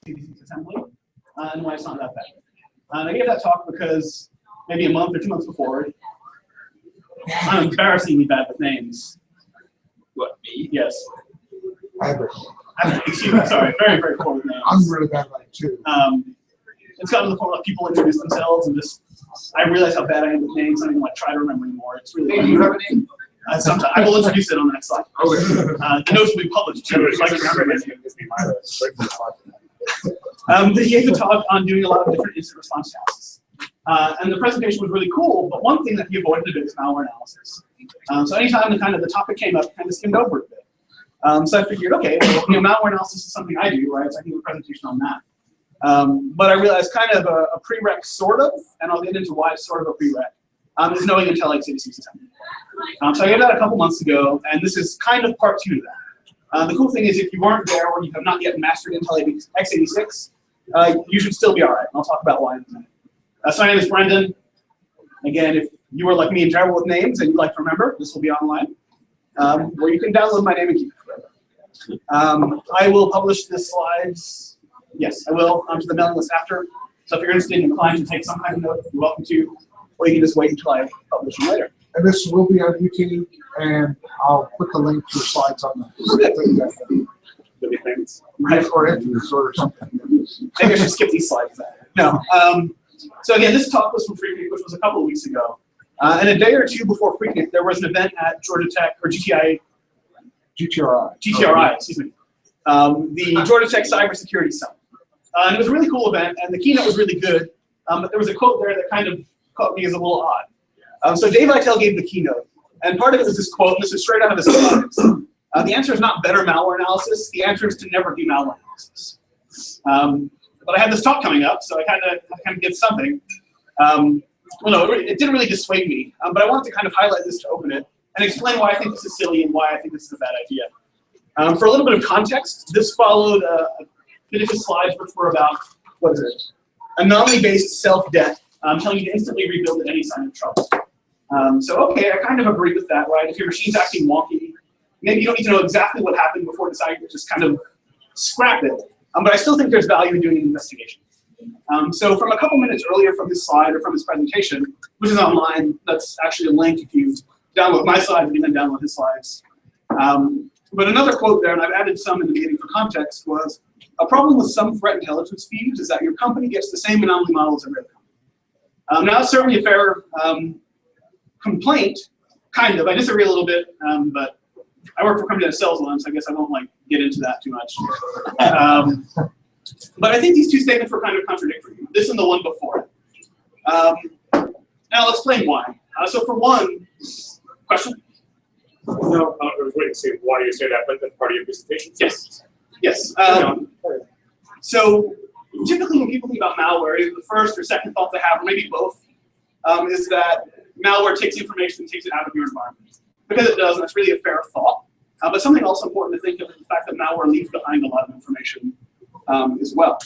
x86 assembly, and why it's not that bad. And I gave that talk because maybe a month or 2 months before, I'm embarrassingly bad with names. What, me? Yes. Excuse me, sorry, very, very poor with names. I'm really bad at it too. It's gotten to the point where people introduce themselves and just, I realize how bad I am with names. I don't even want to try to remember anymore. It's really Hey, you have a name? Sometimes I will introduce it on the next slide. Okay. The notes will be published too. If you'd like to remember it. He gave a talk on doing a lot of different incident response tasks. And the presentation was really cool, but one thing that he avoided a bit is malware analysis. So anytime the topic came up, kind of skimmed over it a bit. So I figured, okay, well, malware analysis is something I do, right? So I can do a presentation on that. But I realized kind of a prereq, sort of, and I'll get into why it's sort of a prereq, is knowing Intel x86 assembly. So I gave that a couple months ago, and this is kind of part 2 to that. The cool thing is if you weren't there or you have not yet mastered Intel x86, you should still be all right. I'll talk about why in a minute. So my name is Brendan. Again, if you are like me and terrible with names and you'd like to remember, this will be online, where you can download my name and keep it forever. I will publish the slides. Yes, I will, to the mailing list after. So if you're interested and inclined to take some kind of note, you're welcome to, or you can just wait until I publish them later. And this will be on YouTube, and I'll put the link to the slides on the right, or interviews or something. Maybe I should skip these slides then. No. So again, this talk was from Freaknik, which was a couple of weeks ago. And a day or two before Freaknik, there was an event at Georgia Tech, or GTRI, excuse me. The Georgia Tech Cybersecurity Summit. And it was a really cool event, and the keynote was really good. But there was a quote there that kind of caught me as a little odd. So Dave Vitale gave the keynote, and part of it was this quote, and this is straight out of his slides. The answer is not better malware analysis. The answer is to never do malware analysis. But I had this talk coming up, so I kind of get something. Well, no, it didn't really dissuade me, but I wanted to kind of highlight this to open it and explain why I think this is silly and why I think this is a bad idea. For a little bit of context, this followed a bit of his slides, which were about, what is it? Anomaly-based self-death, telling you to instantly rebuild at any sign of trouble. So okay, I kind of agree with that, right? If your machine's acting wonky, maybe you don't need to know exactly what happened before deciding to just kind of scrap it. But I still think there's value in doing an investigation. So from a couple minutes earlier from this slide or from this presentation, which is online, that's actually a link if you download my slides, you can then download his slides. But another quote there, and I've added some in the beginning for context, was, a problem with some threat intelligence feeds is that your company gets the same anomaly model as every other company. Now, that's certainly a fair complaint, kind of. I disagree a little bit, but I work for a company that sells one, so I guess I won't get into that too much. But I think these two statements were kind of contradictory, this and the one before it. Now, I'll explain why. So for one, question? No, I was waiting to see why you say that, but that's part of your presentation. Yes. Yes. So typically when people think about malware, either the first or second thought they have, or maybe both, is that malware takes information and takes it out of your environment. Because it does, and that's really a fair thought. But something else important to think of is the fact that malware leaves behind a lot of information as well.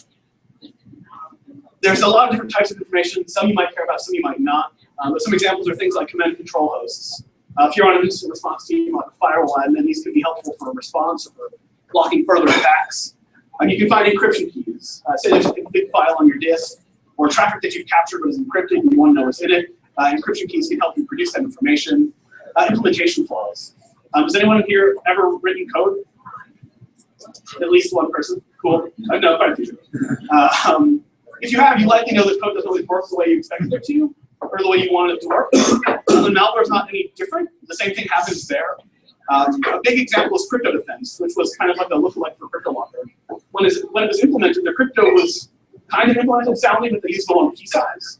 There's a lot of different types of information. Some you might care about, some you might not. But some examples are things like command and control hosts. If you're on an incident response team like a firewall, then these can be helpful for a response or for blocking further attacks. You can find encryption keys. Say there's a big file on your disk or traffic that you've captured but is encrypted and you want to know what's in it. Encryption keys can help you produce that information. Implementation flaws. Has anyone here ever written code? At least one person. Cool. No, quite a few. If you have, you likely know that code doesn't always work the way you expected it to, or the way you wanted it to work. The malware is not any different. The same thing happens there. A big example is crypto defense, which was kind of like a lookalike for CryptoLocker. When it was implemented, the crypto was kind of implemented soundly, but they used the wrong key size.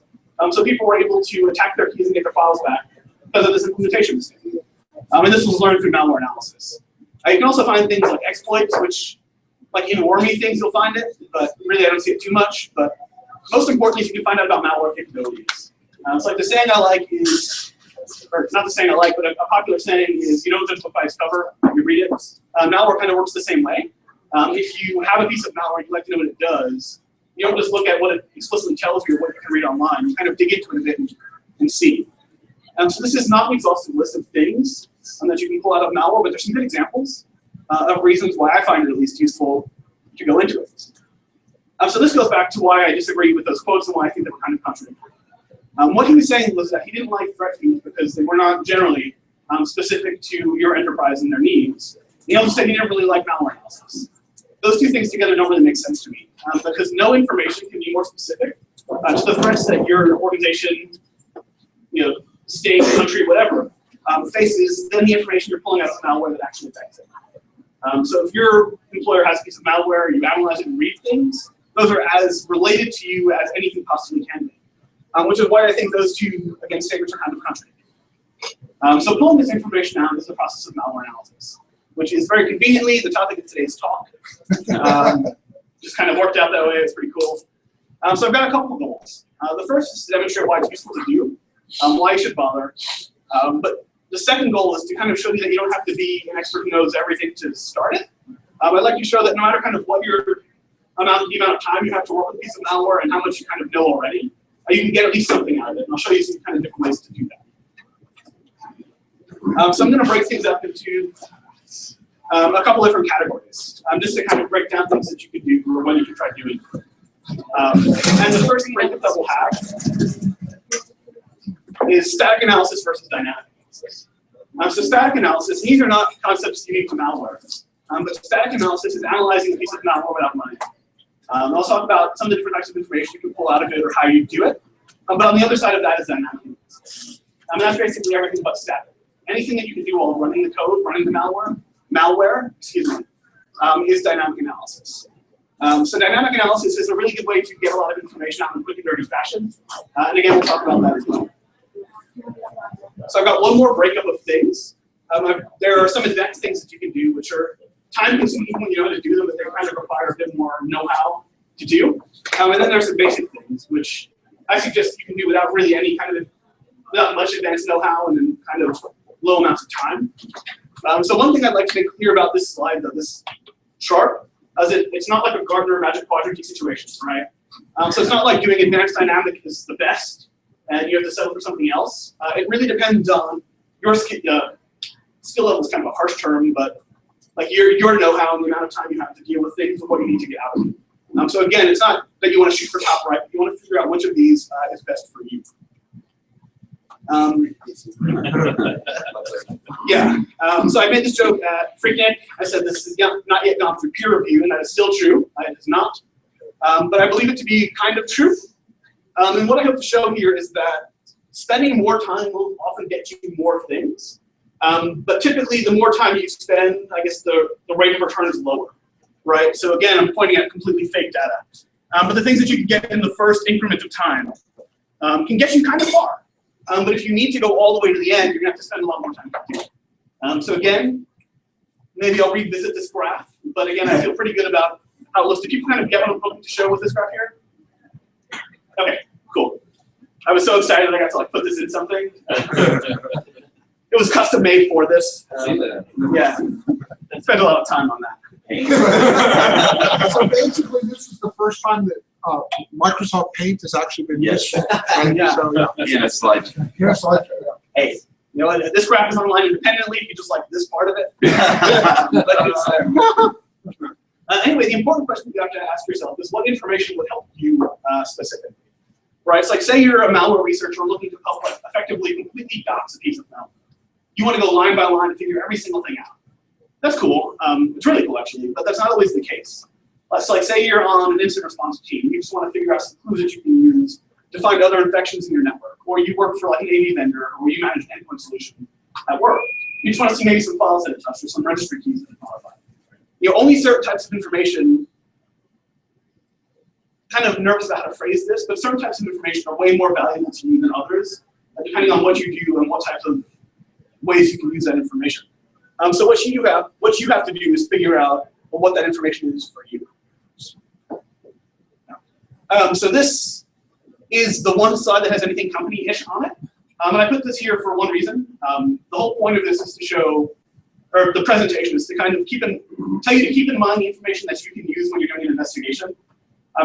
So people were able to attack their keys and get their files back because of this implementation mistake. And this was learned through malware analysis. You can also find things like exploits, which, like in wormy things, you'll find it, but really I don't see it too much. But most importantly, is you can find out about malware capabilities. It's like the saying I like is, or not the saying I like, but a popular saying is, you don't judge a book by its cover, you read it. Malware kind of works the same way. If you have a piece of malware, you'd like to know what it does. You don't just look at what it explicitly tells you or what you can read online. You kind of dig into it a bit and see. So this is not an exhaustive list of things that you can pull out of malware, but there's some good examples of reasons why I find it at least useful to go into it. So this goes back to why I disagree with those quotes and why I think they were kind of contradictory. What he was saying was that he didn't like threat feeds because they were not generally specific to your enterprise and their needs. He also said he didn't really like malware analysis. Those two things together don't really make sense to me because no information can be more specific to the threats that your organization, state, country, whatever, faces than the information you're pulling out of malware that actually affects it. So if your employer has a piece of malware, you analyze it and read things, those are as related to you as anything possibly can be. Which is why I think those two, again, statements are kind of contradictory. So pulling this information out is the process of malware analysis, which is very conveniently the topic of today's talk. Just kind of worked out that way. It's pretty cool. So I've got a couple of goals. The first is to demonstrate why it's useful to do, why you should bother. But the second goal is to kind of show you that you don't have to be an expert who knows everything to start it. I'd like to show that no matter kind of what the amount of time you have to work with a piece of malware and how much you kind of know already, you can get at least something out of it. And I'll show you some kind of different ways to do that. So I'm going to break things up into a couple different categories, just to kind of break down things that you can do or when you can try doing. And the first breakup that we'll have is static analysis versus dynamic analysis. So static analysis, these are not concepts unique to malware, but static analysis is analyzing a piece of malware without running. I'll talk about some of the different types of information you can pull out of it or how you do it. But on the other side of that is dynamic analysis. That's basically everything but static. Anything that you can do while running the code, running the malware, is dynamic analysis. So dynamic analysis is a really good way to get a lot of information out in a quick and dirty fashion. And again, we'll talk about that as well. So I've got one more breakup of things. There are some advanced things that you can do, which are time-consuming when you know how to do them, but they kind of require a bit more know-how to do. And then there's some basic things, which I suggest you can do without really without much advanced know-how and then kind of low amounts of time. So one thing I'd like to make clear about this slide, though, this chart, is it's not like a Gartner Magic Quadrant situation, right? So it's not like doing advanced dynamic is the best, and you have to settle for something else. It really depends on your skill level is kind of a harsh term, but like your know-how and the amount of time you have to deal with things and what you need to get out of it. So again, it's not that you want to shoot for top right, but you want to figure out which of these is best for you. So I made this joke at Freaknik. I said this is not yet gone through peer review, and that is still true. It is not. But I believe it to be kind of true. And what I hope to show here is that spending more time will often get you more things. But typically, the more time you spend, I guess the rate of return is lower, right? So again, I'm pointing at completely fake data. But the things that you can get in the first increment of time can get you kind of far. But if you need to go all the way to the end, you're going to have to spend a lot more time to do it. So again, maybe I'll revisit this graph. But again, I feel pretty good about how it looks. Do people kind of get what I'm hoping to show with this graph here? Okay, cool. I was so excited I got to put this in something. It was custom made for this. Yeah, I spent a lot of time on that. So basically, this is the first time that Microsoft Paint has actually been used. Yeah. So, In a slide. yeah, so Hey, you know what? This graph is online independently. If you just like this part of it. Anyway, the important question you have to ask yourself is what information would help you specifically, right? It's like, say you're a malware researcher looking to help effectively completely dox a piece of malware. You want to go line by line and figure every single thing out. That's cool. It's really cool, actually, but that's not always the case. So like, say you're on an incident response team. You just want to figure out some clues that you can use to find other infections in your network. Or you work for like an AV vendor, or you manage an endpoint solution at work. You just want to see maybe some files that it touched or some registry keys that it modified. Only certain types of information, kind of nervous about how to phrase this, but certain types of information are way more valuable to you than others, depending on what you do and what types of ways you can use that information. So what you have to do is figure out what that information is for you. So this is the one slide that has anything company-ish on it. And I put this here for one reason. The whole point of this is to show, or the presentation is to kind of tell you to keep in mind the information that you can use when you're doing an investigation,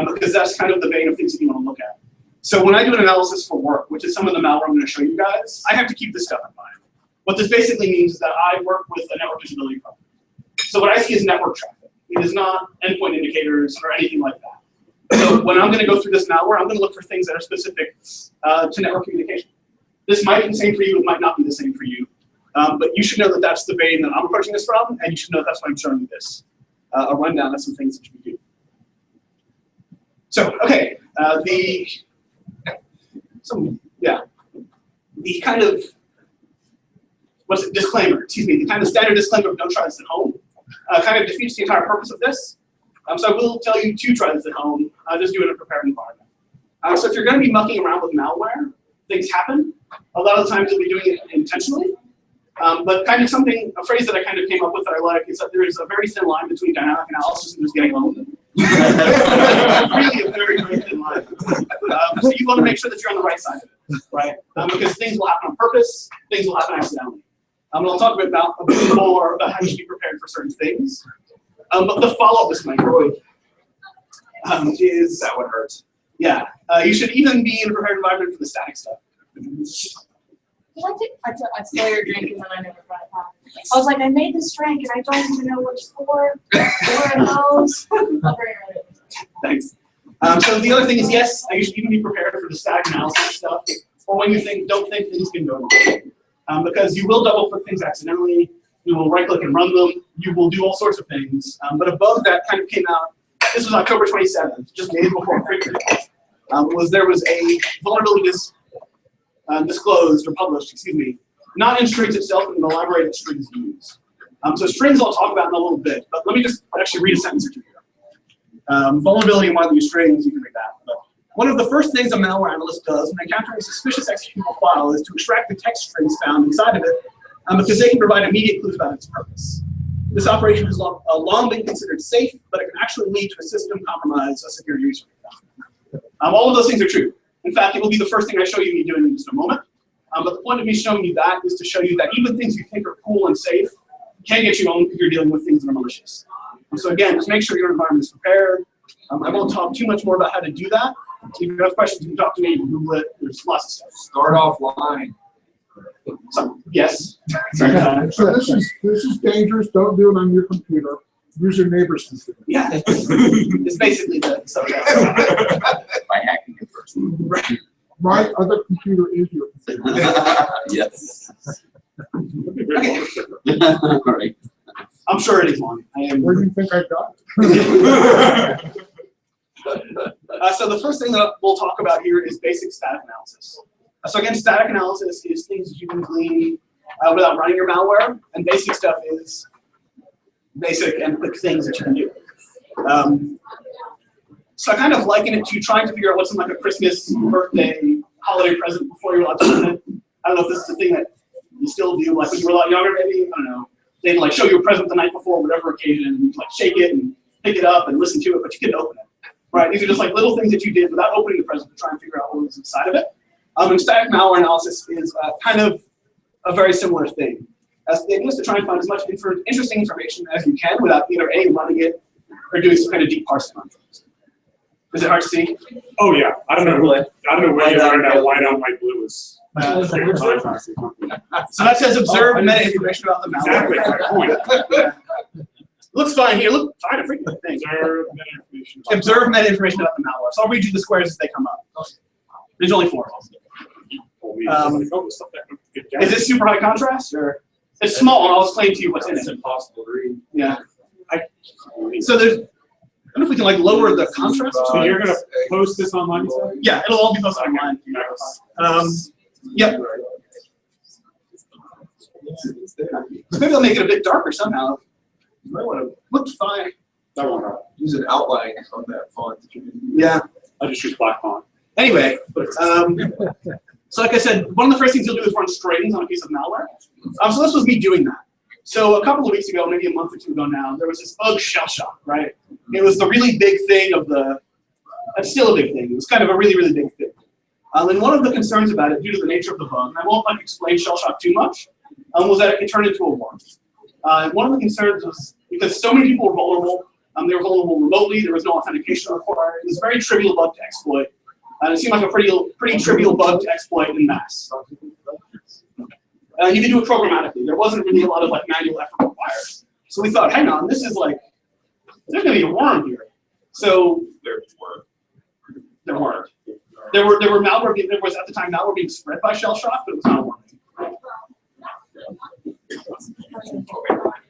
because that's kind of the vein of things that you want to look at. So when I do an analysis for work, which is some of the malware I'm going to show you guys, I have to keep this stuff in mind. What this basically means is that I work with a network visibility problem. So what I see is network traffic. It is not endpoint indicators or anything like that. So when I'm going to go through this malware, I'm going to look for things that are specific to network communication. This might be the same for you, it might not be the same for you. But you should know that that's the vein that I'm approaching this from, and you should know that's why I'm showing you this. A rundown of some things that you can do. So, okay, the kind of, disclaimer, excuse me, the kind of standard disclaimer of don't try this at home kind of defeats the entire purpose of this. So I will tell you to try this at home, just do it in a prepared environment. So if you're going to be mucking around with malware, things happen. A lot of the times you'll be doing it intentionally. But kind of something, a phrase that I kind of came up with that I like is that there is a very thin line between dynamic analysis and just getting owned. Really a very, very thin line. So you want to make sure that you're on the right side of it, right? Because things will happen on purpose, things will happen accidentally. And I'll talk a bit more about how you should be prepared for certain things. But the follow-up disclaimer is that one hurts. Yeah, you should even be in a prepared environment for the static stuff. I stole your drink and then I never brought it back. I was like, I made this drink and I don't even know what it's for. Where it goes. Thanks. So the other thing is, yes, you should even be prepared for the static analysis stuff, or when you don't think things can go wrong. Because you will double click things accidentally, you will right click and run them, you will do all sorts of things. But a bug that kind of came out, this was October 27th, just days before Freaker, there was a vulnerability disclosed or published, excuse me, not in strings itself, but in the library that strings use. So strings I'll talk about in a little bit, but let me just actually read a sentence or two here. Vulnerability in one of these strings, you can read that. But one of the first things a malware analyst does when encountering a suspicious executable file is to extract the text strings found inside of it, because they can provide immediate clues about its purpose. This operation has long been considered safe, but it can actually lead to a system compromise, a security research. All of those things are true. In fact, it will be the first thing I show you me doing in just a moment. But the point of me showing you that is to show you that even things you think are cool and safe can get you owned if you're dealing with things that are malicious. So again, just make sure your environment is prepared. I won't talk too much more about how to do that. If you have questions, you can talk to me, you can Google it, there's lots of stuff. Start offline. So, yes. So this is dangerous. Don't do it on your computer. Use your neighbor's computer. Yeah. It's basically the subject. By hacking it first. Right. My other computer is your computer. Yes. Okay. All right. I'm sure it is one. Where do you think I got it? So the first thing that we'll talk about here is basic static analysis. So again, static analysis is things that you can glean without running your malware, and basic stuff is basic and quick things that you can do. So I kind of liken it to trying to figure out what's in like a Christmas, birthday, holiday present before you're allowed to open it. I don't know if this is the thing that you still do, like when you were a lot younger, maybe. I don't know. They'd like show you a present the night before, whatever occasion, and you like shake it and pick it up and listen to it, but you couldn't open it. Right? These are just like little things that you did without opening the present to try and figure out what was inside of it. And static malware analysis is kind of a very similar thing. The idea is to try and find as much interesting information as you can without either A, running it, or doing some kind of deep parsing on things. Is it hard to see? Oh yeah, I don't know where you learned that white on light blue is. So that says observe meta information about the malware. Exactly, my point. Looks fine here. Look fine at freaking thing. Observe meta information about the malware. So I'll read you the squares as they come up. There's only 4. Is this super high contrast or? It's small, and I'll explain to you what's in it. It's impossible to read. Yeah. So there's. I don't know if we can like lower the contrast. So you're gonna post this online? Yeah, it'll all be posted online. Yep. Maybe I'll make it a bit darker somehow. Looked fine. That won't help. Use an outline on that font. Yeah. I'll just use black font. Anyway, so like I said, one of the first things you'll do is run strings on a piece of malware. So this was me doing that. So a couple of weeks ago, maybe a month or two ago now, there was this bug shell shock, right? It was the really big thing of the, it's still a big thing. It was kind of a really, really big thing. And one of the concerns about it, due to the nature of the bug, and I won't like explain shell shock too much, was that it could turn into a war. One of the concerns was because so many people were vulnerable. They were vulnerable remotely. There was no authentication required. It was a very trivial bug to exploit. It seemed like a pretty trivial bug to exploit in mass. You could do it programmatically. There wasn't really a lot of like manual effort required. So we thought, hang on, this is like, there's going to be a worm here. So There weren't. There were malware. There was at the time malware being spread by shell shock, but it was not a worm.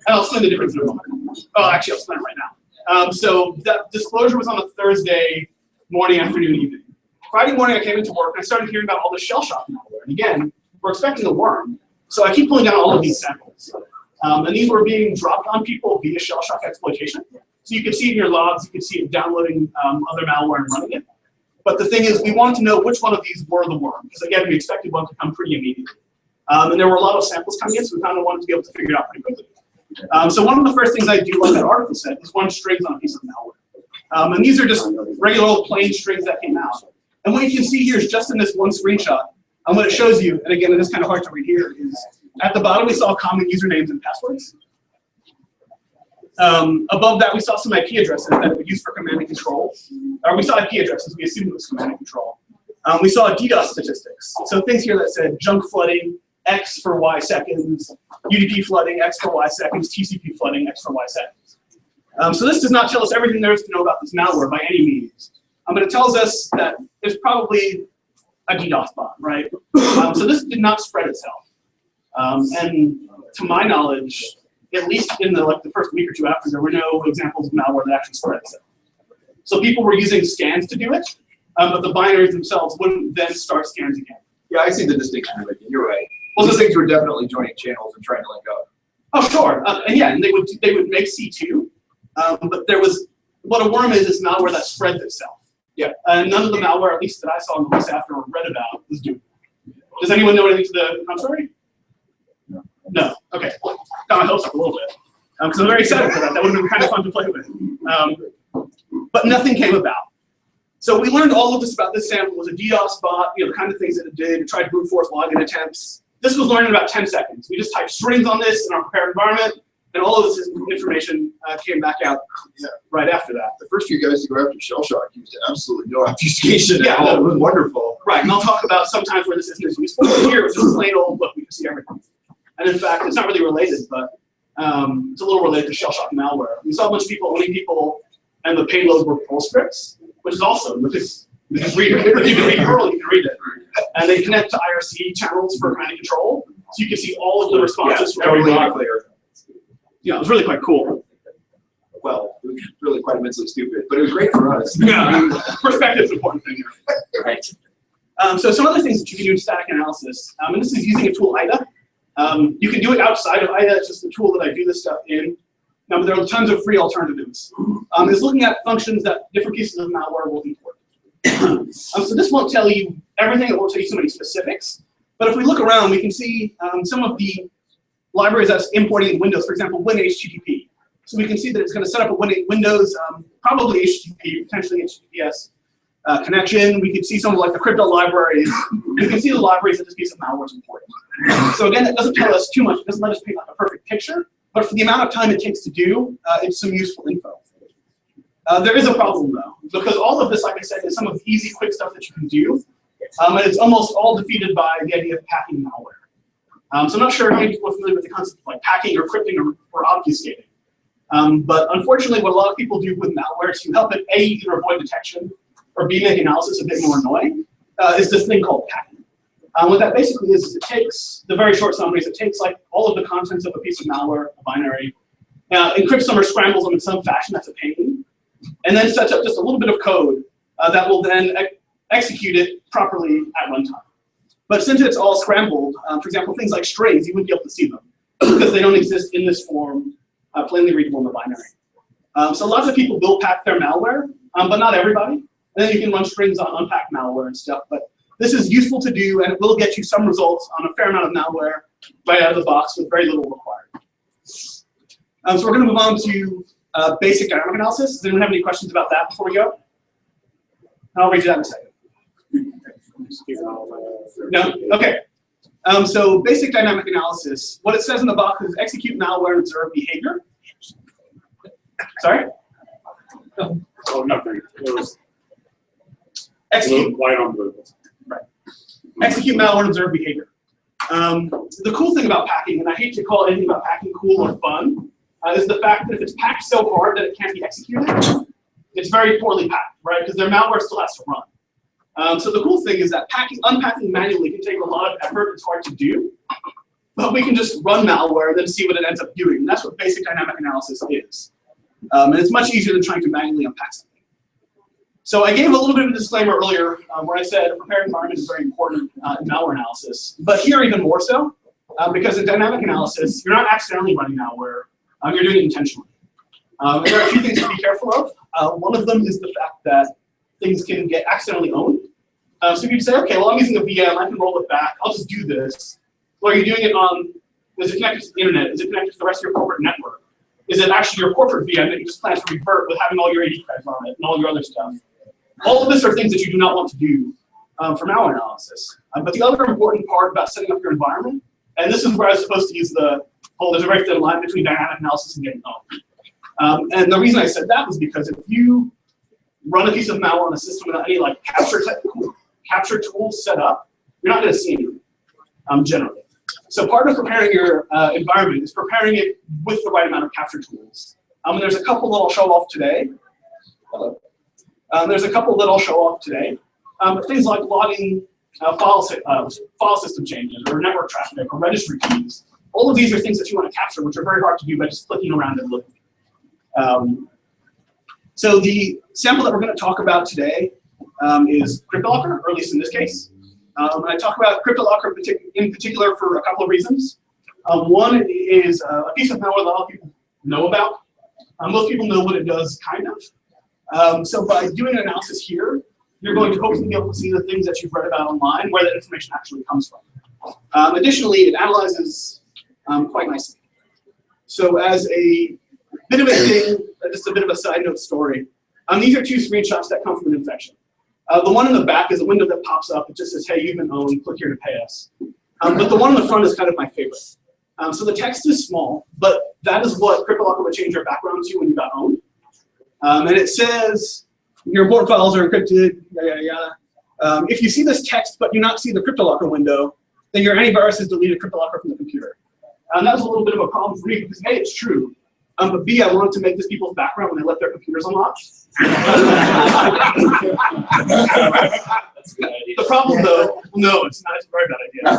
And I'll explain the difference in a moment. Oh, actually, I'll explain it right now. So that disclosure was on a Thursday morning, afternoon, evening. Friday morning, I came into work and I started hearing about all the shell shock malware. And again, we're expecting a worm, so I keep pulling down all of these samples. And these were being dropped on people via shell shock exploitation. So you can see it in your logs, you can see it downloading other malware and running it. But the thing is, we wanted to know which one of these were the worm, because again, we expected one to come pretty immediately. And there were a lot of samples coming in, so we kind of wanted to be able to figure it out pretty quickly. So one of the first things I do, like that article said, is run strings on a piece of malware. And these are just regular old plain strings that came out. And what you can see here is just in this one screenshot, and what it shows you, and again, it is kind of hard to read here, is at the bottom we saw common usernames and passwords. Above that, we saw some IP addresses that we used for command and control. Or we saw IP addresses, we assumed it was command and control. We saw DDoS statistics. So things here that said junk flooding, X for Y seconds, UDP flooding, X for Y seconds, TCP flooding, X for Y seconds. So this does not tell us everything there is to know about this malware by any means. But it tells us that there's probably a DDoS bot, right? So this did not spread itself. And to my knowledge, at least in the first week or two after, there were no examples of malware that actually spread itself. So people were using scans to do it, but the binaries themselves wouldn't then start scans again. Yeah, I see the distinction you're making. You're right. Well, those things were definitely joining channels and trying to link up. Oh, sure. And yeah, and they would make C2, but there was, what a worm is malware that spreads itself. Yeah. And none of the malware, at least that I saw in the weeks after or read about, was doing it. Does anyone know anything to the contrary? No. No. Okay. Well, got my hopes up a little bit. Because I'm very excited for that. That would have been kind of fun to play with. But nothing came about. So we learned all of this about this sample. It was a DDoS bot, the kind of things that it did. It tried brute force login attempts. This was learned in about 10 seconds. We just typed strings on this in our prepared environment, and all of this information came back out right after that. The first few guys to go after shell shock used absolutely no obfuscation at all. No. It was wonderful. Right, and I'll talk about sometimes where this isn't as useful. Here, it's just plain old, look, we can see everything. And in fact, it's not really related, but it's a little related to shell shock malware. We saw a bunch of people owning people, and the payloads were Perl scripts, which is awesome, because you can read it. If you can read Perl, you can read it. And they connect to IRC channels for command and control, so you can see all of the responses from every bot. Yeah, it was really quite cool. Well, it was really quite immensely stupid, but it was great for us. Yeah, perspective is an important thing here. Right. So some other things that you can do in static analysis, and this is using a tool, IDA. You can do it outside of IDA. It's just the tool that I do this stuff in. But there are tons of free alternatives. It's looking at functions that different pieces of malware will import. So this won't tell you everything. It won't tell you so many specifics. But if we look around, we can see some of the libraries that's importing in Windows. For example, WinHTTP. So we can see that it's going to set up a Windows, probably HTTP, potentially HTTPS connection. We can see some of the crypto libraries. We can see the libraries that this piece of malware is importing. So again, that doesn't tell us too much. It doesn't let us paint a perfect picture. But for the amount of time it takes to do, it's some useful info. There is a problem, though, because all of this, like I said, is some of the easy, quick stuff that you can do. And it's almost all defeated by the idea of packing malware. So I'm not sure how many people are familiar with the concept of packing or crypting or obfuscating. But unfortunately, what a lot of people do with malware to help it, A, either avoid detection, or B, make analysis a bit more annoying, is this thing called packing. What that basically is it takes, the very short summary is it takes all of the contents of a piece of malware, a binary, encrypts them or scrambles them in some fashion that's a pain, and then sets up just a little bit of code that will then execute it properly at runtime. But since it's all scrambled, for example, things like strings, you wouldn't be able to see them because they don't exist in this form, plainly readable in the binary. So lots of people will pack their malware, but not everybody. And then you can run strings on unpacked malware and stuff. But this is useful to do, and it will get you some results on a fair amount of malware right out of the box with very little required. So we're going to move on to basic dynamic analysis. Does anyone have any questions about that before we go? I'll read you that in a second. No? Okay. So basic dynamic analysis, what it says in the box is execute malware and observe behavior. Sorry? Oh, nothing. It was Execute. light on blue. Right. Execute malware and observe behavior. The cool thing about packing, and I hate to call anything about packing cool or fun, is the fact that if it's packed so hard that it can't be executed, it's very poorly packed, right? Because their malware still has to run. So the cool thing is that unpacking manually can take a lot of effort. It's hard to do. But we can just run malware and then see what it ends up doing. And that's what basic dynamic analysis is. And it's much easier than trying to manually unpack something. So I gave a little bit of a disclaimer earlier where I said a prepared environment is very important in malware analysis. But here even more so, because in dynamic analysis, you're not accidentally running malware. You're doing it intentionally. And there are a few things to be careful of. One of them is the fact that things can get accidentally owned. So you'd say, okay, well, I'm using a VM. I can roll it back. I'll just do this. Well, are you doing it on, is it connected to the internet? Is it connected to the rest of your corporate network? Is it actually your corporate VM that you just plan to revert with having all your AD cards on it and all your other stuff? All of this are things that you do not want to do for malware analysis. But the other important part about setting up your environment, and this is where I was supposed to use the whole, there's a very thin line between dynamic analysis and getting owned. And the reason I said that was because if you run a piece of malware on a system without any like capture tools set up, you're not going to see anything, generally. So part of preparing your environment is preparing it with the right amount of capture tools. And there's a couple that I'll show off today. There's a couple that I'll show off today. Things like logging file system changes, or network traffic, or registry keys. All of these are things that you want to capture, which are very hard to do by just clicking around and looking. So the sample that we're going to talk about today is CryptoLocker, or at least in this case. And I talk about CryptoLocker in particular for a couple of reasons. One is a piece of malware that a lot of people know about. Most people know what it does, kind of. So by doing an analysis here, you're going to hopefully be able to see the things that you've read about online, where that information actually comes from. Additionally, it analyzes quite nicely. So as a bit of a thing, just a bit of a side note story, these are two screenshots that come from an infection. The one in the back is a window that pops up. It just says, hey, you've been owned. Click here to pay us. But the one in the front is kind of my favorite. So the text is small, but that is what CryptoLocker would change your background to when you got owned. And it says, your important files are encrypted, yada, yada, yada. If you see this text but do not see the CryptoLocker window, then your antivirus has deleted CryptoLocker from the computer. And that was a little bit of a problem for me because A, it's true. But B, I wanted to make this people's background when they left their computers unlocked. The problem, though, no, it's not. It's a very bad idea.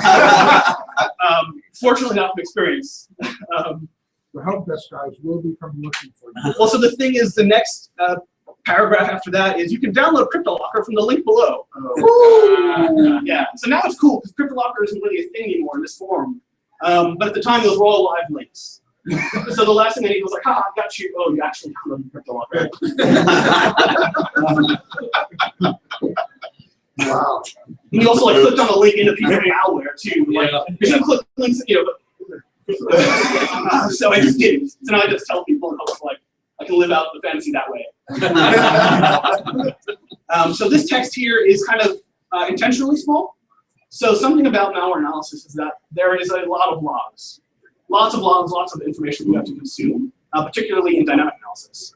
Fortunately, not from experience. The help desk guys will be coming looking for you. Well, so the thing is, the next paragraph after that is you can download CryptoLocker from the link below. Yeah, so now it's cool because CryptoLocker isn't really a thing anymore in this form. But at the time, those were all live links. So the last thing I did was like, I got you. Oh, you actually downloaded CryptoLocker. Wow. And you also like clicked on the link in a piece of malware too. Like, you shouldn't click links, so I just didn't. So now I just tell people and hope like I can live out the fantasy that way. So this text here is kind of intentionally small. So something about malware analysis is that there is a lot of logs. Lots of logs, lots of information we have to consume, particularly in dynamic analysis.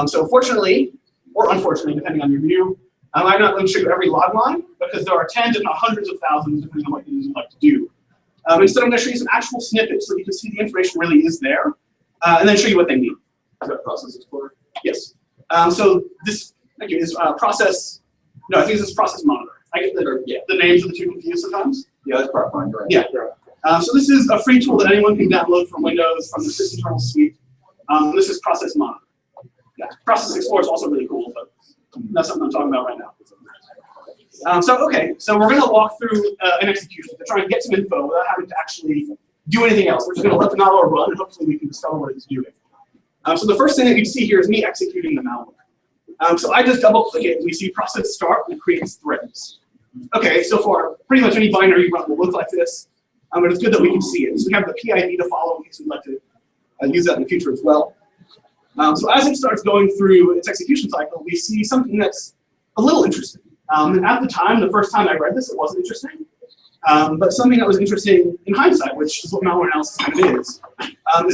So fortunately, or unfortunately, depending on your view, I'm not going to show you every log line because there are tens, if not hundreds of thousands, depending on what you would like to do. Instead, I'm going to show you some actual snippets so you can see the information really is there, and then show you what they mean. Is that Process Explorer? Yes. So this, thank you, is process. No, I think this is Process Monitor. I get the names of the two confused sometimes. Yeah, that's probably fine, right? Yeah. So this is a free tool that anyone can download from Windows from the Sysinternal suite. This is Process Monitor. Yeah, Process Explorer is also really cool, but that's something I'm talking about right now. So we're going to walk through an execution to try and get some info without having to actually do anything else. We're just going to let the malware run, and hopefully we can discover what it's doing. So the first thing that you see here is me executing the malware. So I just double-click it, and we see process start, and it creates threads. Okay, so for pretty much any binary run will look like this. But it's good that we can see it. So we have the PID to follow in case we'd like to use that in the future as well. So as it starts going through its execution cycle, we see something that's a little interesting. And at the time, the first time I read this, it wasn't interesting. But something that was interesting in hindsight, which is what malware analysis kind of is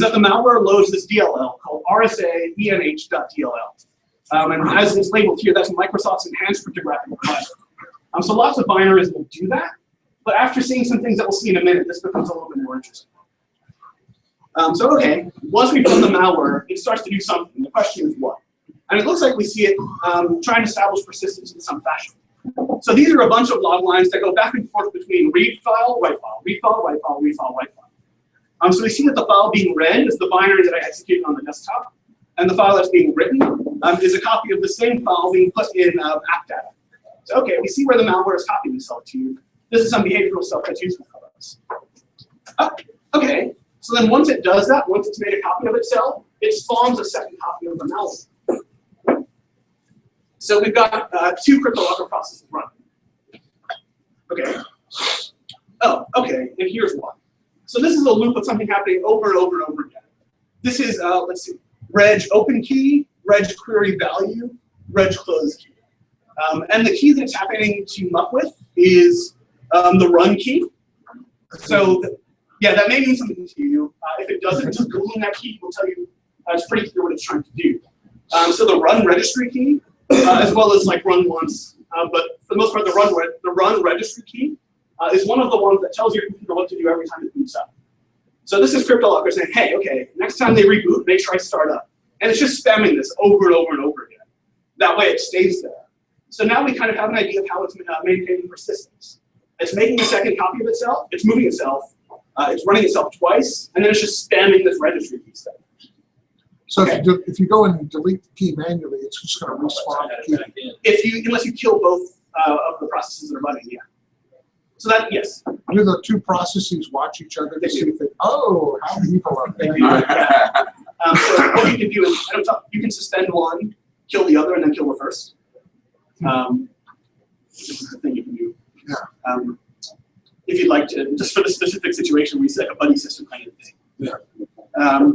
that the malware loads this DLL called RSA-ENH.dll. And as it's labeled here, that's Microsoft's enhanced cryptographic provider. So lots of binaries will do that. But after seeing some things that we'll see in a minute, this becomes a little bit more interesting. So okay, once we run the malware, it starts to do something. The question is what? And it looks like we see it trying to establish persistence in some fashion. So these are a bunch of log lines that go back and forth between read file, write file, read file, write file, read file, write file. So we see that the file being read is the binary that I executed on the desktop, and the file that's being written is a copy of the same file being put in app data. So okay, we see where the malware is copying itself to. This is some behavioral stuff that's useful for us. Okay, so then once it does that, once it's made a copy of itself, it spawns a second copy of the malware. So we've got 2 cryptolocker processes running. Okay. Oh, okay, and here's why. So this is a loop of something happening over and over and over again. This is, let's see, reg open key, reg query value, reg close key. And the key that it's happening to muck with is the run key. So, yeah, that may mean something to you. If it doesn't, just Googling that key will tell you it's pretty clear what it's trying to do. So the run registry key, as well as like run once, but for the most part, the run registry key is one of the ones that tells your computer what to do every time it boots up. So this is CryptoLocker saying, hey, okay, next time they reboot, make sure I start up. And it's just spamming this over and over and over again. That way it stays there. So now we kind of have an idea of how it's maintaining persistence. It's making a second copy of itself, it's moving itself, it's running itself twice, and then it's just spamming this registry key stuff. So Okay. if you go in and delete the key manually, it's just going to respawn the key. Unless you kill both of the processes that are running, yeah. So that, yes. Do the 2 processes watch each other to see if they, oh, how evil are they? So what you can do is, you can suspend one, kill the other, and then kill the first. This is the thing you can do. Yeah. If you'd like to, just for the specific situation, we see like a buddy system kind of thing. Yeah.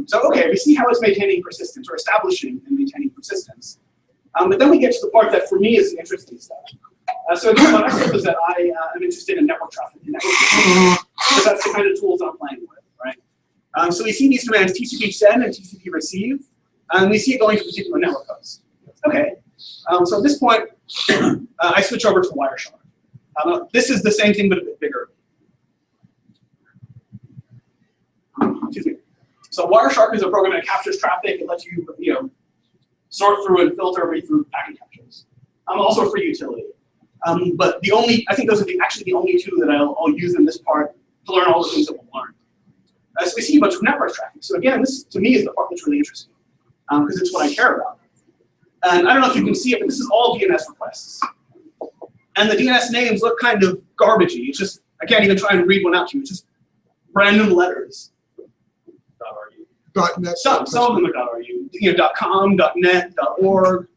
So okay, we see how it's maintaining persistence, or establishing and maintaining persistence. But then we get to the part that for me is the interesting stuff. So again, what I said was that I am interested in network traffic, because that's the kind of tools I'm playing with, right? So we see these commands TCP send and TCP receive, and we see it going to particular network hosts. Okay, so at this point, I switch over to Wireshark. This is the same thing, but a bit bigger. Excuse me. So Wireshark is a program that captures traffic. It lets you, sort through and filter and read through packet captures. Also a free utility. But I think those are actually the only 2 that I'll use in this part to learn all the things that we'll learn. So we see a bunch of network traffic. So again, this to me is the part that's really interesting, because it's what I care about. And I don't know if you can see it, but this is all DNS requests. And the DNS names look kind of garbagey. It's just, I can't even try and read one out to you. It's just random letters. .net. Some of them are .ru. .com, .net, .org,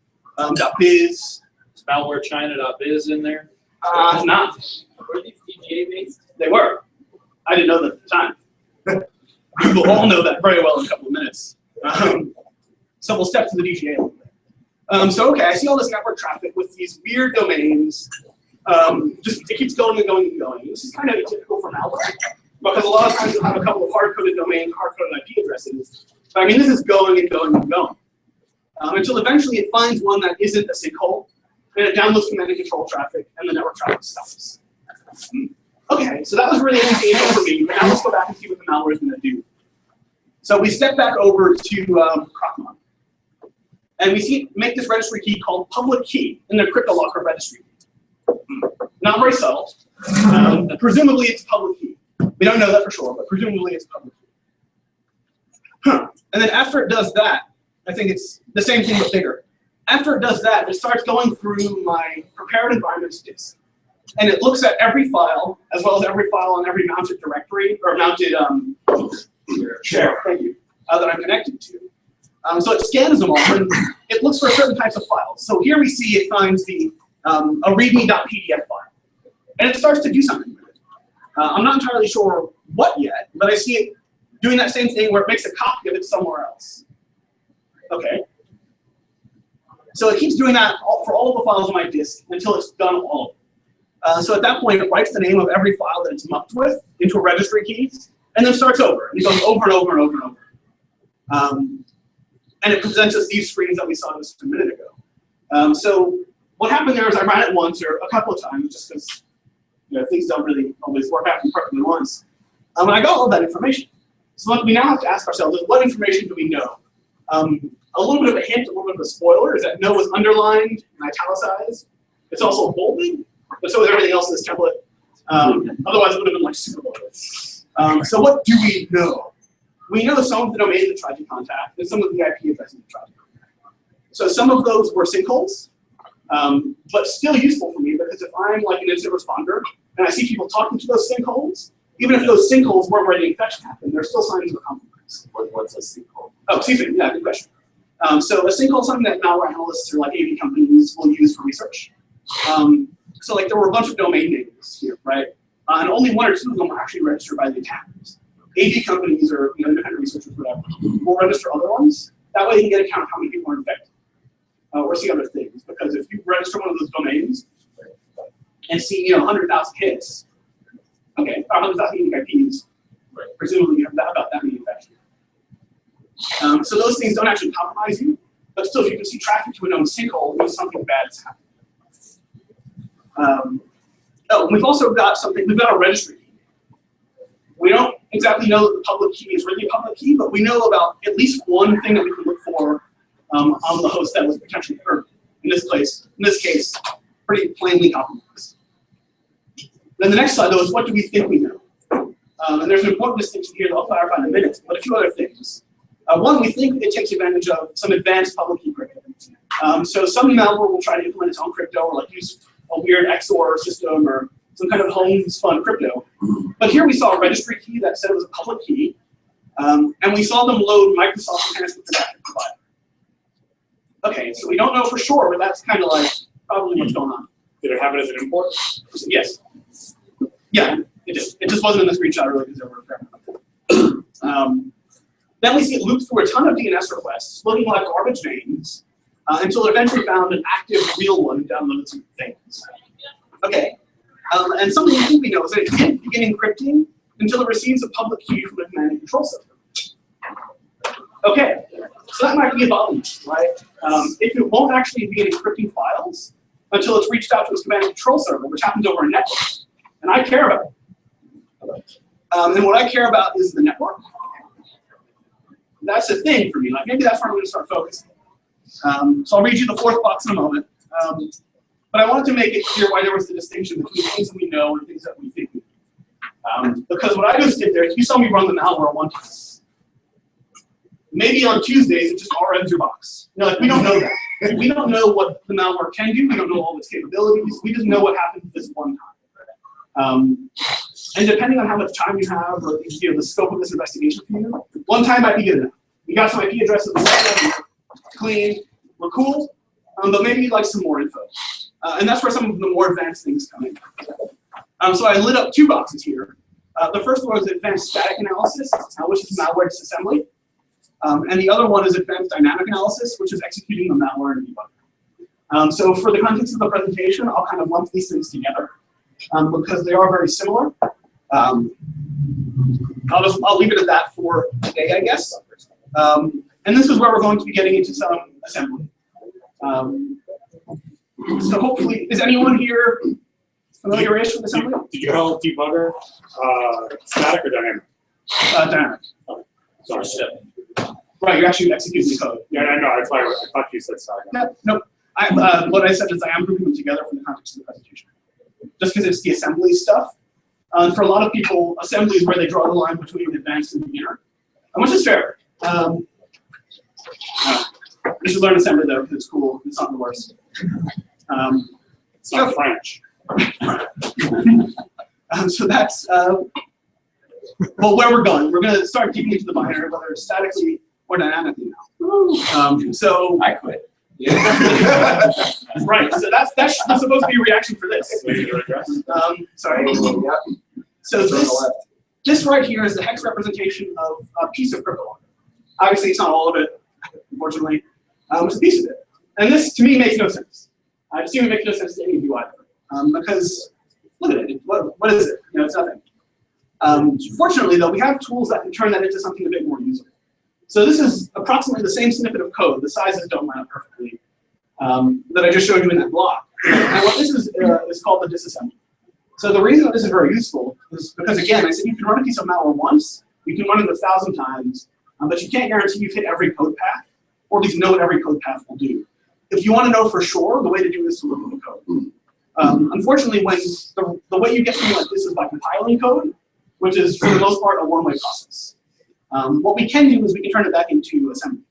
.biz. Is malwarechina.biz in there? It's not. Were these DGA based? They were. I didn't know that at the time. You will all know that very well in a couple of minutes. So we'll step to the DGA a little bit. So okay, I see all this network traffic with these weird domains. It keeps going and going and going. This is kind of typical for malware, because a lot of times you'll have a couple of hard-coded domains, hard-coded IP addresses. But I mean, this is going and going and going. Until eventually it finds one that isn't a sinkhole, and it downloads command and control traffic, and the network traffic stops. Okay, so that was really interesting for me, but now let's go back and see what the malware is going to do. So we step back over to Crocmon, and we make this registry key called public key in the CryptoLocker registry. Not very subtle. Presumably it's public key. We don't know that for sure, but presumably it's public key. And then after it does that, I think it's the same thing but bigger. After it does that, it starts going through my prepared environments disk. And it looks at every file, as well as every file on every mounted directory, or mounted share, thank you, that I'm connected to. So it scans them all, and it looks for certain types of files. So here we see it finds a readme.pdf file. And it starts to do something with it. I'm not entirely sure what yet, but I see it doing that same thing where it makes a copy of it somewhere else. Okay. So it keeps doing that for all of the files on my disk until it's done all of them. So at that point, it writes the name of every file that it's mucked with into a registry key, and then starts over. And it goes over and over and over and over. And it presents us these screens that we saw just a minute ago. So what happened there is I ran it once or a couple of times, just because things don't really always work out perfectly once. And I got all of that information. So what we now have to ask ourselves is, what information do we know? A little bit of a hint, a little bit of a spoiler, is that no was underlined and italicized. It's also bolded, but so is everything else in this template. Otherwise, it would have been like super bolded. So what do we know? We know some of the domains that tried to contact, and some of the IP addresses that tried to contact. So some of those were sinkholes, but still useful for me because if I'm like an incident responder and I see people talking to those sinkholes, even if those sinkholes weren't where the infection happened, they're still signs of a compromise. What's a sinkhole? Oh, excuse me. Yeah, good question. So a sinkhole is something that malware analysts or like AV companies will use for research. So like there were a bunch of domain names here, right? And only one or two of them were actually registered by the attackers. AV companies or independent researchers, whatever, will register other ones. That way you can get a count of how many people are infected. Or see other things. Because if you register one of those domains and see 100,000 hits, okay, 100,000 unique IPs, presumably you have about that many infections. So those things don't actually compromise you, but still if you can see traffic to a known sinkhole, it means something bad is happening. We've also got we've got a registry key. We don't exactly know that the public key is really a public key, but we know about at least one thing that we can look for on the host that was potentially hurt. In this case, pretty plainly compromised. Then the next slide, though, is what do we think we know? And there's an important distinction here that I'll clarify in a minute, but a few other things. One, we think it takes advantage of some advanced public key crypto. So some malware will try to implement its own crypto or like use a weird XOR system or some kind of homespun crypto. But here we saw a registry key that said it was a public key, and we saw them load Microsoft Enhancement Protection Provider. Okay, so we don't know for sure, but that's kind of like probably what's going on. Did it have it as an import? Yes. Yeah, it did. It just wasn't in the screenshot earlier because there were a fair amount. Then we see it looped through a ton of DNS requests, looking like garbage names, until it eventually found an active real one and downloaded some things. Okay, and something we think we know is that it didn't begin encrypting until it receives a public key from a command and control system. Okay, so that might be a bottleneck, right? If it won't actually begin encrypting files until it's reached out to its command and control server, which happens over a network, and I care about it. And what I care about is the network. That's a thing for me. Like maybe that's where I'm going to start focusing. So I'll read you the fourth box in a moment. But I wanted to make it clear why there was the distinction between things that we know and things that we think we know. Because what I just did there, you saw me run the malware one time. Maybe on Tuesdays it just RMs your box. Like we don't know that. We don't know what the malware can do. We don't know all of its capabilities. We just know what happened this one time. And depending on how much time you have, or the scope of this investigation for you, one time might be good enough. You got some IP addresses, clean, we're cool, but maybe you'd like some more info. And that's where some of the more advanced things come in. So I lit up two boxes here. The first one is advanced static analysis, which is malware disassembly. And the other one is advanced dynamic analysis, which is executing the malware in a debugger. So for the context of the presentation, I'll kind of lump these things together because they are very similar. I'll leave it at that for today, I guess. And this is where we're going to be getting into some assembly. So hopefully, is anyone here familiar-ish with assembly? Did you call it debugger static or dynamic? Dynamic. Oh, sorry. Right, you're actually executing the code. Yeah, I know. I thought you said static. No. What I said is I am grouping them together for the context of the presentation. Just because it's the assembly stuff. For a lot of people, assembly is where they draw the line between advanced and beginner, which is fair. You should learn assembly though, because it's cool. It's not the worst. It's not French. So that's well, where we're going. We're going to start digging into the binary, whether it's statically or dynamically now. So I quit. right. So that's supposed to be a reaction for this. Sorry. So this right here is the hex representation of a piece of crypto. Obviously, it's not all of it, unfortunately. It's a piece of it. And this, to me, makes no sense. I assume it makes no sense to any of you either. Because, look at it. What is it? It's nothing. Fortunately, though, we have tools that can turn that into something a bit more usable. So this is approximately the same snippet of code. The sizes don't line up perfectly that I just showed you in that block. And what this is called the disassembly. So the reason that this is very useful is because, again, I said you can run a piece of malware once, you can run it 1,000 times, but you can't guarantee you've hit every code path, or at least know what every code path will do. If you want to know for sure, the way to do this is to look at the code. Unfortunately, when the way you get something like this is by compiling code, which is for the most part a one-way process. What we can do is we can turn it back into assembly.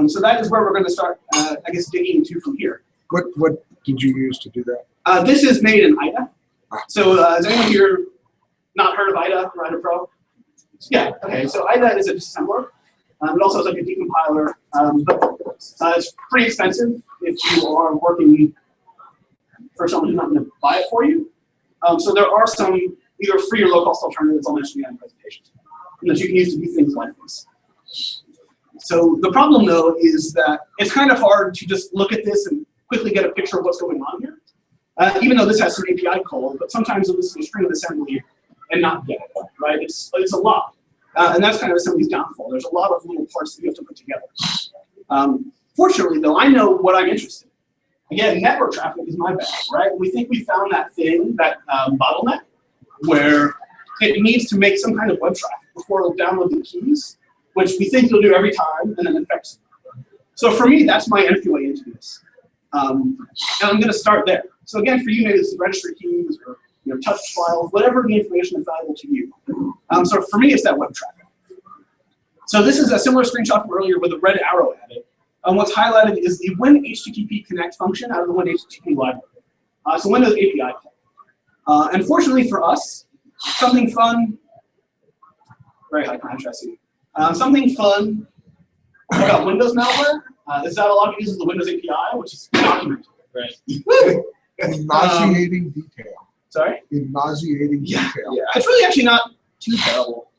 So that is where we're going to start, I guess, digging into from here. What did you use to do that? This is made in IDA. So has anyone here not heard of IDA or IDA Pro? Yeah, okay, so IDA is a disassembler. It also has like a decompiler, but it's pretty expensive if you are working for someone who's not going to buy it for you. So there are some either free or low-cost alternatives I'll mention in the presentation that you can use to do things like this. So the problem, though, is that it's kind of hard to just look at this and quickly get a picture of what's going on here. Even though this has some API call, but sometimes you'll listen to a string of assembly and not get it, right? It's a lot. And that's kind of assembly's downfall. There's a lot of little parts that you have to put together. Fortunately, though, I know what I'm interested in. Again, network traffic is my bag, right? We think we found that thing, that bottleneck, where it needs to make some kind of web traffic before it'll download the keys, which we think it'll do every time, and then infects it. So for me, that's my entryway into this. And I'm going to start there. So again, for you, maybe this is registry keys or touch files, whatever the information is valuable to you. So for me, it's that web traffic. So this is a similar screenshot from earlier with a red arrow at it. What's highlighted is the Win HTTP connect function out of the Win HTTP library. So Windows API call. Unfortunately for us, something fun, very high contrast here. Something fun about Windows malware is that a lot of it uses the Windows API, which is documented. Right. In nauseating detail. Sorry? In nauseating detail. Yeah. It's really actually not too terrible.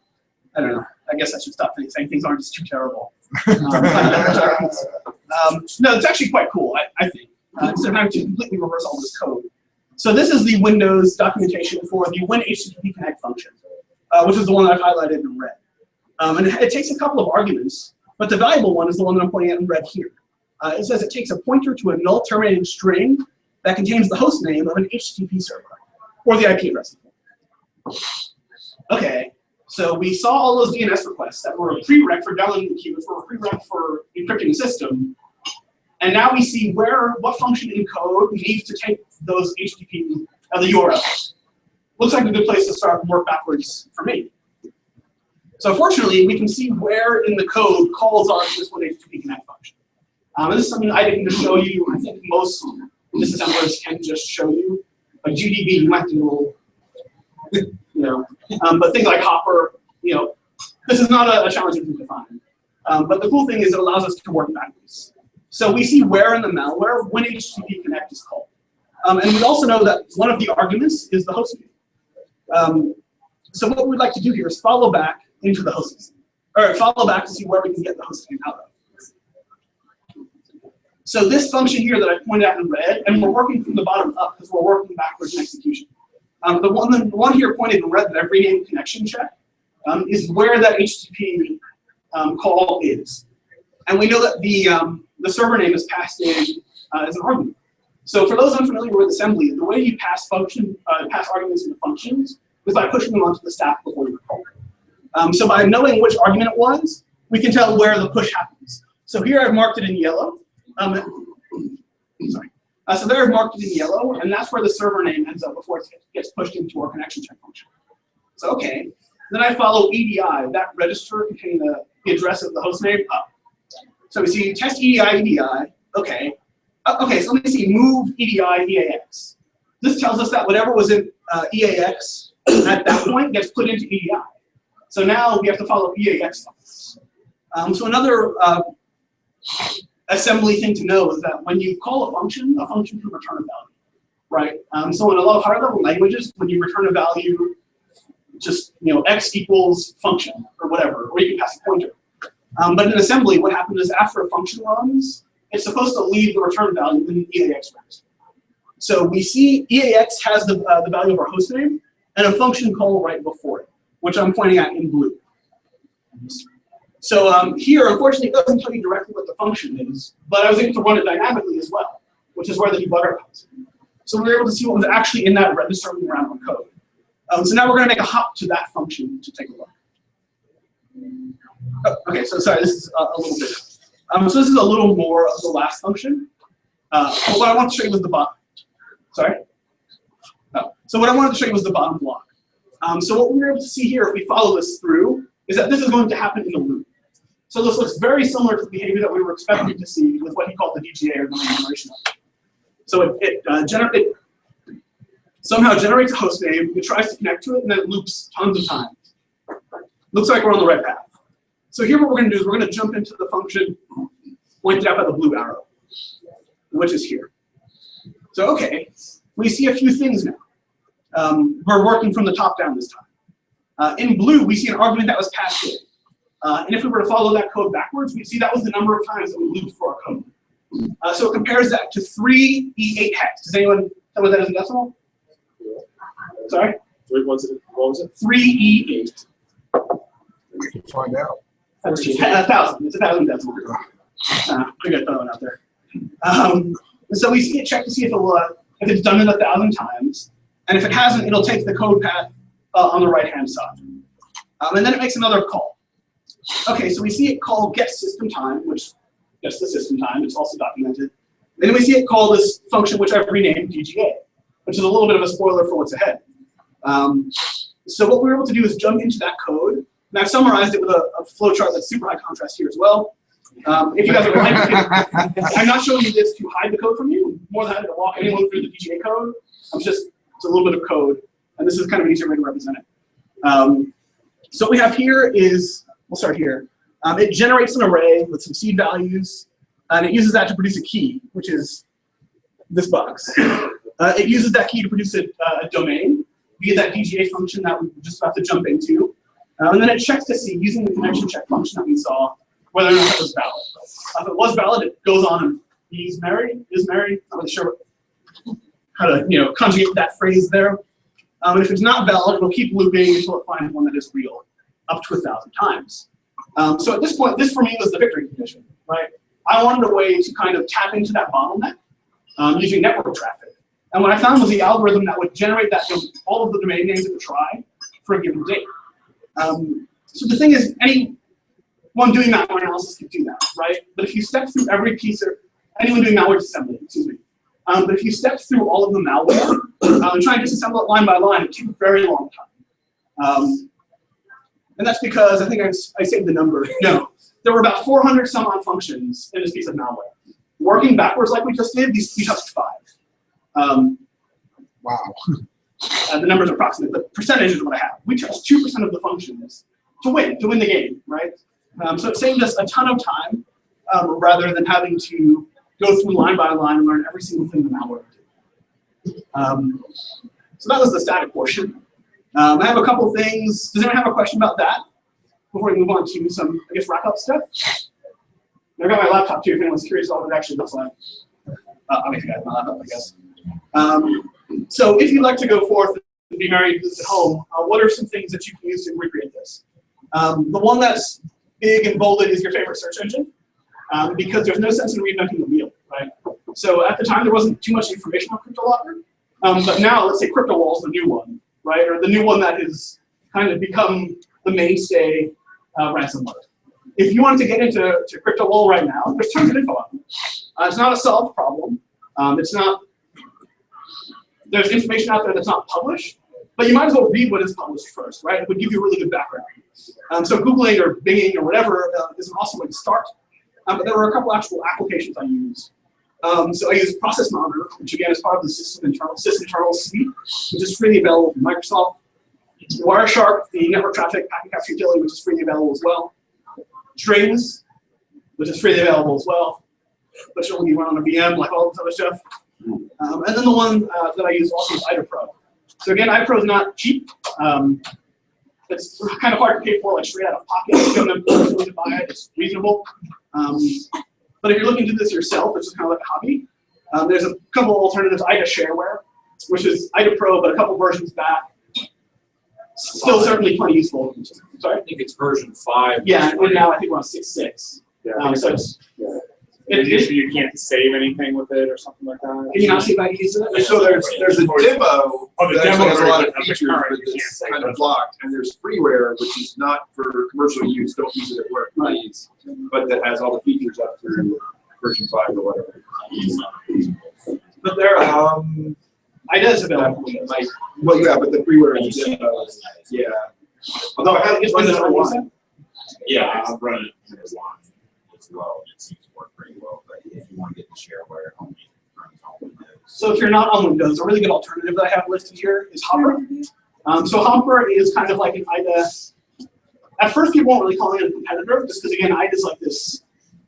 I don't know. I guess I should stop saying things aren't just too terrible. No, it's actually quite cool, I think. Instead of having to completely reverse all this code. So this is the Windows documentation for the Win HTTP connect function, which is the one that I've highlighted in red. And it takes a couple of arguments, but the valuable one is the one that I'm pointing at in red here. It says it takes a pointer to a null terminated string that contains the host name of an HTTP server, or the IP address. Okay, so we saw all those DNS requests that were a prereq for downloading the key, which were a prereq for encrypting the system. And now we see what function in code needs to take those HTTP, the URLs. Looks like a good place to start and work backwards for me. So fortunately, we can see where in the code calls are to this one HTTP connect function. And this is something I didn't just show you. I think most disassemblers can just show you. Like GDB, you might do a little, but things like Hopper, this is not a challenging thing to find. But the cool thing is it allows us to work backwards. So we see where in the malware when HTTP connect is called. And we also know that one of the arguments is the host name. So what we'd like to do here is follow back into the host name, or follow back to see where we can get the host name out of. So this function here that I pointed out in red, and we're working from the bottom up because we're working backwards in execution. The one here pointed in red that I've renamed connection check is where that HTTP call is. And we know that the server name is passed in as an argument. So for those unfamiliar with assembly, the way you pass arguments into functions is by pushing them onto the stack before you call. So by knowing which argument it was, we can tell where the push happens. So here I've marked it in yellow. So there I've marked it in yellow, and that's where the server name ends up before it gets pushed into our connection check function. So okay, then I follow EDI, that register containing the address of the host name up. So we see test EDI, okay. Okay, so let me see move EDI, EAX. This tells us that whatever was in EAX at that point gets put into EDI. So now we have to follow EAX numbers. So another assembly thing to know is that when you call a function can return a value, right? So in a lot of higher level languages, when you return a value, just x equals function or whatever, or you can pass a pointer. But in assembly, what happens is after a function runs, it's supposed to leave the return value in the EAX register. So we see EAX has the value of our host name and a function call right before it, which I'm pointing at in blue. So here, unfortunately, it doesn't tell you directly what the function is, but I was able to run it dynamically as well, which is where the debugger comes in. So we were able to see what was actually in that register around the code. So now we're going to make a hop to that function to take a look. Oh, okay, so sorry, this is a little bit. So this is a little more of the last function. But what I want to show you was the bottom. Sorry? So what I wanted to show you was the bottom block. So what we're able to see here, if we follow this through, is that this is going to happen in a loop. So this looks very similar to the behavior that we were expecting to see with what he called the DGA, or domain generation. So it somehow generates a host name, it tries to connect to it, and then it loops tons of times. Looks like we're on the right path. So here what we're going to do is we're going to jump into the function pointed out by the blue arrow, which is here. So okay, we see a few things now. We're working from the top down this time. In blue, we see an argument that was passed in. And if we were to follow that code backwards, we'd see that was the number of times that we looped for our code. So it compares that to 3E8 hex. Does anyone tell me what that is in decimal? Sorry? What was it? 3E8. We can find out. That's 1,000. It's 1,000 decimal. We got that one out there. And so we see it check to see if it's done it 1,000 times. And if it hasn't, it'll take the code path on the right-hand side. And then it makes another call. Okay, so we see it call get system time, which gets the system time. It's also documented. Then we see it call this function, which I've renamed DGA, which is a little bit of a spoiler for what's ahead. So what we were able to do is jump into that code. And I've summarized it with a flowchart that's super high contrast here as well. If you guys would like, I'm not showing you this to hide the code from you. More than happy to walk anyone through the DGA code. It's a little bit of code, and this is kind of an easier way to represent it. So what we have here is, we'll start here. It generates an array with some seed values, and it uses that to produce a key, which is this box. It uses that key to produce a domain via that DGA function that we were just about to jump into. And then it checks to see, using the connection check function that we saw, whether or not that was valid. If it was valid, it goes on and is married. I'm not really sure how to conjugate that phrase there. And if it's not valid, it'll keep looping until it finds one that is real, up to 1,000 times. So at this point, this for me was the victory condition, right? I wanted a way to kind of tap into that bottleneck using network traffic. And what I found was the algorithm that would generate all of the domain names it would try for a given date. So the thing is, anyone doing malware analysis can do that, right? But if you step through every piece, or anyone doing malware disassembly, excuse me. But if you step through all of the malware and try and disassemble it line by line, it takes a very long time. And that's because, I think I saved the number. No, there were about 400 some odd functions in this piece of malware. Working backwards like we just did, we touched 5. Wow. The numbers are approximate, but percentage is what I have. We touched 2% of the functions to win the game, right? So it saved us a ton of time rather than having to go through line by line and learn every single thing the malware did. So that was the static portion. I have a couple things. Does anyone have a question about that before we move on to some, I guess, wrap-up stuff? I've got my laptop too, if anyone's curious about what it actually looks like. Obviously, I have my laptop, I guess. So if you'd like to go forth and be married to this at home, what are some things that you can use to recreate this? The one that's big and bolded is your favorite search engine, because there's no sense in reinventing the wheel, right? So at the time, there wasn't too much information on CryptoLocker, but now, let's say CryptoWall is the new one, right? Or the new one that has kind of become the mainstay ransomware. If you wanted to get into CryptoWall right now, there's tons of info on it. It's not a solved problem. There's information out there that's not published, but you might as well read what is published first, right? It would give you a really good background. So Googling or Binging or whatever is an awesome way to start. But there were a couple actual applications I used. So I used Process Monitor, which again is part of the SysInternal suite, which is freely available from Microsoft. Wireshark, the network traffic packet capture utility, which is freely available as well. Strings, which is freely available as well, but you'll need one on a VM, like all this other stuff. And then the one that I use also is IdaPro. So again, IdaPro is not cheap. It's kind of hard to pay for, like straight out of pocket. If you don't have the ability to buy it, it's reasonable. But if you're looking to do this yourself, it's just kind of like a hobby. There's a couple alternatives. Ida Shareware, which is IdaPro, but a couple versions back. Still certainly plenty useful. Sorry? I think it's version 5. Yeah, and now I think we're on 6.6. Yeah, So usually you can't save anything with it or something like that. can you not see if I can use it? So there's a demo Oh, the that demo actually has a lot of version of the features, current, but you can't it's save kind of those. blocked. And there's freeware, which is not for commercial use. Don't use it at work, please. But that has all the features up through version 5 or whatever. But there, IDA is available for Windows. Well, yeah, but the freeware is, yeah. Although I haven't It's used Windows it in a while. 7. Yeah, I've run it as long as well. It seems to work pretty well. But if you want to get the shareware, only runs on Windows. So if you're not on Windows, a really good alternative that I have listed here is Hopper. So Hopper is kind of like an IDA. At first, people won't really call it a competitor, just because again, IDA is like this,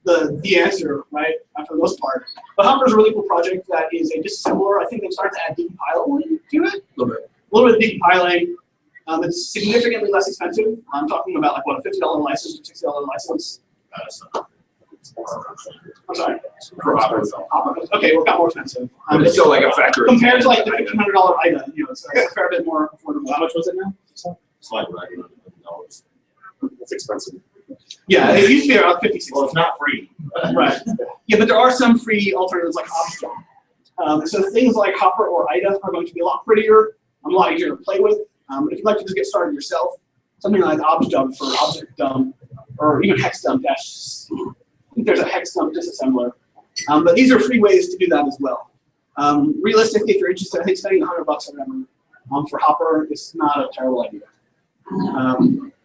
the answer, right? For the most part. But Hopper is a really cool project that is a disassembler. I think they've started to add decompiling to it. A little bit. A little bit of decompiling. It's significantly less expensive. I'm talking about like what, a $50 license or $60 license. I'm sorry. For Hopper. Hopper. Okay, well, it got more expensive. But it's still like a factory. Compared to like the $1,500 IDA, you know, it's a fair bit more affordable. How much was it now? It's like right around $100. That's expensive. Yeah, it used to be around 50, 60. Well, it's not free. Right. Yeah, but there are some free alternatives like Object. So things like Hopper or IDA are going to be a lot prettier, a lot easier to play with. If you'd like to just get started yourself, something like Object for object dump, or even hex dump. I think there's a hex dump disassembler. But these are free ways to do that as well. Realistically, if you're interested, I think spending $100 or whatever for Hopper is not a terrible idea.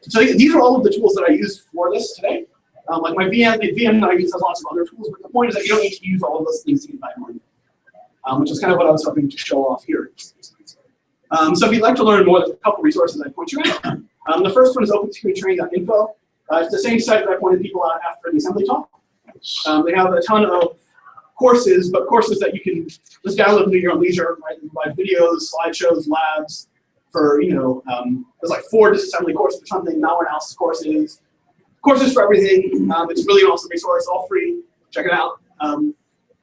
So these are all of the tools that I used for this today. Like my VM, the VM that I use has lots of other tools, but the point is that you don't need to use all of those things to get by money, which is kind of what I was hoping to show off here. So if you'd like to learn more, there's a couple resources I point you at. The first one is opensecuritytraining.info. It's the same site that I pointed people out after the assembly talk. They have a ton of courses, but courses that you can just download and do your own leisure, right? They provide videos, slideshows, labs for, you know, there's like 4 disassembly courses or something, malware courses for everything. It's really an awesome resource, all free. Check it out.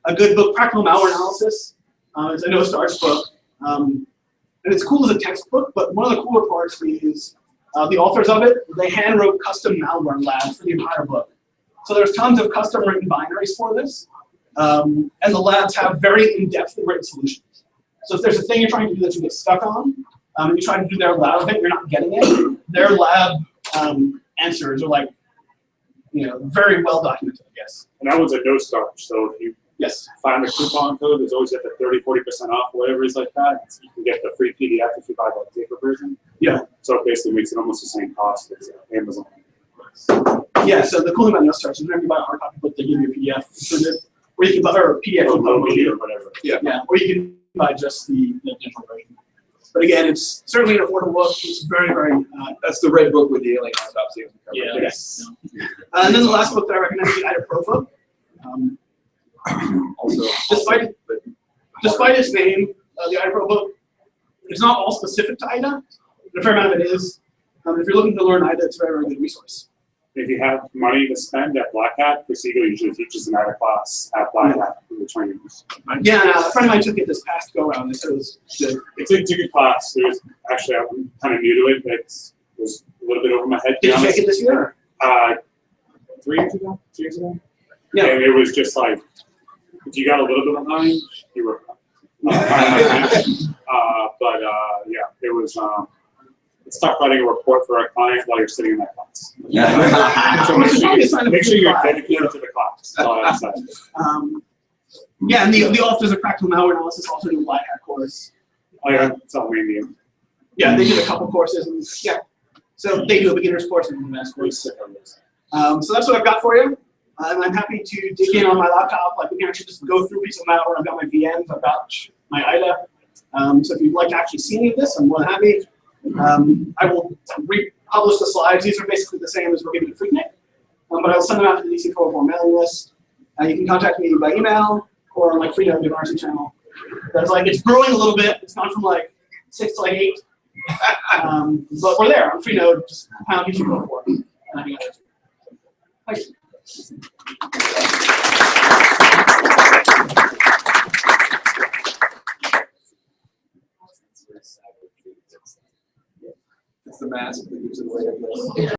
A good book, Practical Malware Analysis. It's a no-starts book. And it's cool as a textbook, but one of the cooler parts is the authors of it, they hand-wrote custom malware labs for the entire book. So there's tons of custom written binaries for this. And the labs have very in-depth written solutions. So if there's a thing you're trying to do that you get stuck on, and you try to do their lab event, you're not getting it, their lab answers are like, you know, very well documented, I guess. And that one's a no start. So if you Yes. find the coupon code, there's always at the 30–40% off, whatever is like that. You can get the free PDF if you buy the paper version. Yeah. So it basically makes it almost the same cost as Amazon. Yeah, so the cool thing about no starts is whenever you buy a hard copy book, they give you a PDF included, or you can buy or a PDF Or included. or whatever. Yeah, or you can buy just the digital version. But again, it's certainly an affordable book. It's very, very. That's the red book with the alien on top. Yeah. Yes. And then the last book that I recommend is the IDA Pro book. Also, Despite its name, the IDA Pro book, it's not all specific to IDA, but a fair amount of it is. If you're looking to learn IDA, it's a very, very good resource. If you have money to spend at Black Hat, Presigo usually teaches an IDA class at Black Hat for the trainers. Yeah, and a friend of mine took it this past go around. They said it was good. It's a good class. There's actually, I'm kind of new to it. It was a little bit over my head. to be Did you take honest. it this year? 3 years ago? 2 years ago? Yeah. And it was just like, if you got a little bit behind, you were yeah, it was, it's tough writing a report for a client while you're sitting in that class. So Which is probably a sign of make sure good you're class. dedicated to the class. That's all I'm saying. Yeah, and the authors of Practical Malware Analysis also do a Black Hat course. Oh, yeah, it's all medium. Yeah, they did a couple courses, and yeah. So they do a beginner's course and an advanced course. So that's what I've got for you. And I'm happy to dig in on my laptop. Like we can actually just go through a piece of malware. I've got my VMs, I've got my IDA. So if you'd like to actually see any of this, I'm more than happy. I will republish the slides. These are basically the same as we're giving you FreeNet. But I'll send them out to the DC404 mailing list. You can contact me by email or on like FreeNet RC channel. That's like it's growing a little bit. It's gone from like 6 to like 8. But we're there on Freenode. Just pound DC404. And I think that's it. Thanks. It's the mask that gives it away, I guess.